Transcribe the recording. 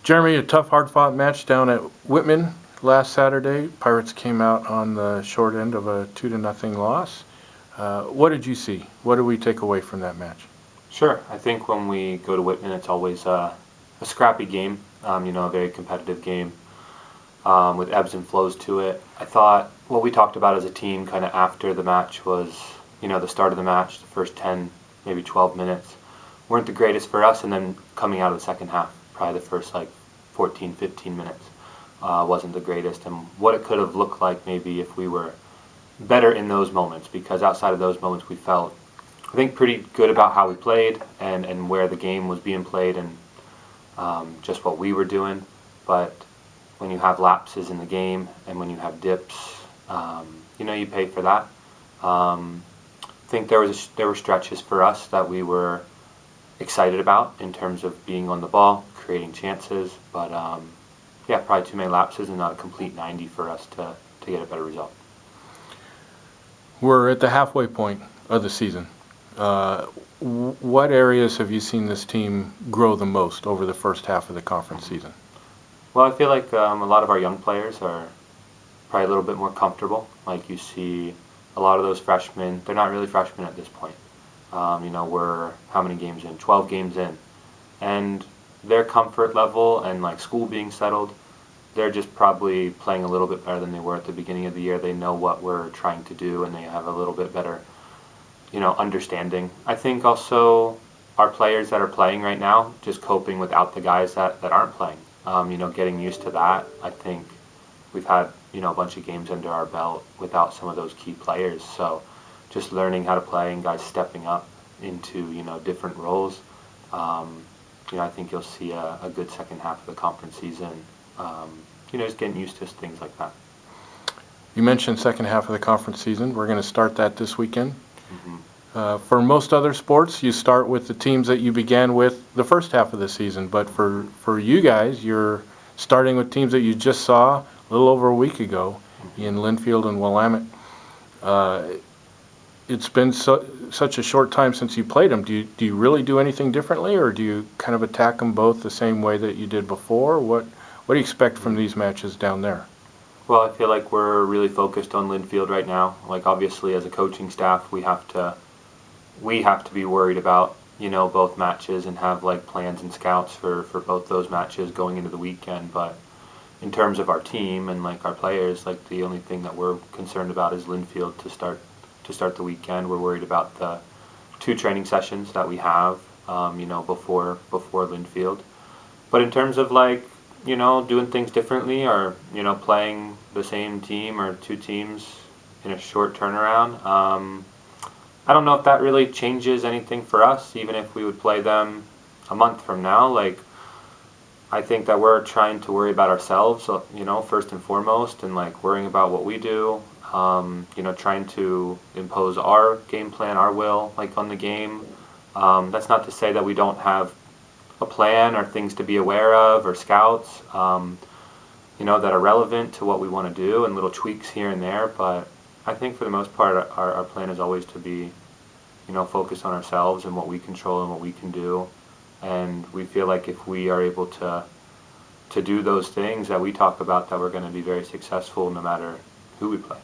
Jeremy, a tough, hard-fought match down at Whitman last Saturday. Pirates came out on the short end of a 2-0 loss. What did you see? What do we take away from that match? Sure. I think when we go to Whitman, it's always a scrappy game, a very competitive game with ebbs and flows to it. I thought what we talked about as a team kind of after the match was, the start of the match, the first 10, maybe 12 minutes, weren't the greatest for us, and then coming out of the second half, probably the first 14, 15 minutes wasn't the greatest, and what it could have looked like maybe if we were better in those moments, because outside of those moments we felt, I think, pretty good about how we played and where the game was being played and just what we were doing. But when you have lapses in the game and when you have dips, you pay for that. I think there were stretches for us that we were excited about in terms of being on the ball, creating chances, but probably too many lapses and not a complete 90 for us to get a better result. We're at the halfway point of the season. What areas have you seen this team grow the most over the first half of the conference season? Well, I feel like a lot of our young players are probably a little bit more comfortable. Like, you see a lot of those freshmen, they're not really freshmen at this point. We're how many games in? 12 games in. And their comfort level and school being settled, they're just probably playing a little bit better than they were at the beginning of the year. They know what we're trying to do and they have a little bit better, understanding. I think also our players that are playing right now, just coping without the guys that aren't playing, getting used to that. I think we've had, a bunch of games under our belt without some of those key players. So just learning how to play and guys stepping up into, different roles. I think you'll see a good second half of the conference season, just getting used to things like that. You mentioned second half of the conference season. We're going to start that this weekend. Mm-hmm. For most other sports, you start with the teams that you began with the first half of the season. But for you guys, you're starting with teams that you just saw a little over a week ago in Linfield and Willamette. It's been such a short time since you played them. Do you really do anything differently, or do you kind of attack them both the same way that you did before? What do you expect from these matches down there? Well, I feel like we're really focused on Linfield right now. Obviously, as a coaching staff, we have to be worried about, both matches and have plans and scouts for both those matches going into the weekend. But in terms of our team and our players, the only thing that we're concerned about is Linfield to start the weekend. We're worried about the 2 training sessions that we have, before Linfield. But in terms of doing things differently or, playing the same team or 2 teams in a short turnaround, I don't know if that really changes anything for us, even if we would play them a month from now. I think that we're trying to worry about ourselves, first and foremost, and worrying about what we do, trying to impose our game plan, our will, on the game. That's not to say that we don't have a plan or things to be aware of or scouts, that are relevant to what we want to do and little tweaks here and there. But I think for the most part, our plan is always to be, focused on ourselves and what we control and what we can do. And we feel like if we are able to do those things that we talk about, that we're going to be very successful no matter who we play.